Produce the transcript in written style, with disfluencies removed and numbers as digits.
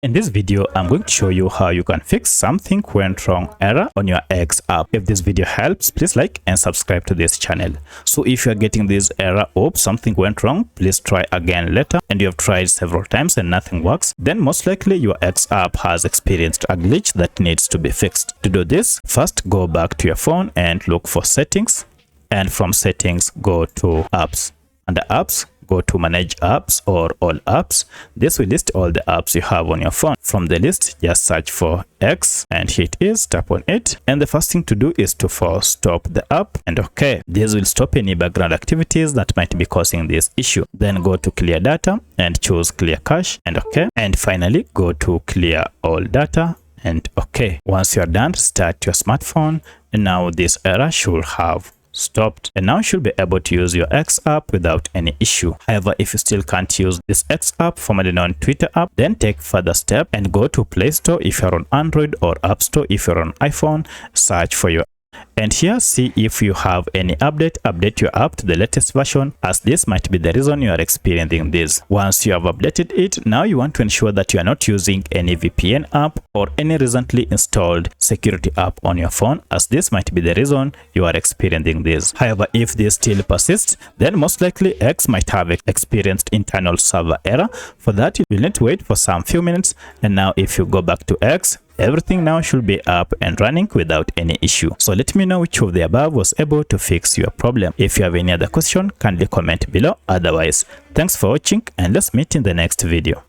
In this video, I'm going to show you how you can fix something went wrong error on your X app. If this video helps, please like and subscribe to this channel. So if you are getting this error, oops, something went wrong, please try again later, and you have tried several times and nothing works, then most likely your X app has experienced a glitch that needs to be fixed. To do this, first go back to your phone and look for settings, and from settings go to apps. Under apps, go to manage apps or all apps. This will list all the apps you have on your phone. From the list, just search for X and hit is, tap on it, and the first thing to do is to force stop the app and OK. This will stop any background activities that might be causing this issue. Then go to clear data and choose clear cache and OK, and finally go to clear all data and OK. Once you are done, start your smartphone, and now this error should have stopped, and now you should be able to use your X app without any issue. However, if you still can't use this X app, formerly known Twitter app, then take further step and go to Play Store if you're on Android or App Store if you're on iPhone. Search for your and here see if you have any update your app to the latest version, as this might be the reason you are experiencing this. Once you have updated it, now you want to ensure that you are not using any VPN app or any recently installed security app on your phone, as this might be the reason you are experiencing this. However, if this still persists, then most likely X might have experienced internal server error. For that, you will need to wait for some few minutes, and now if you go back to X, everything now should be up and running without any issue. So let me know which of the above was able to fix your problem. If you have any other question, kindly comment below. Otherwise, thanks for watching, and let's meet in the next video.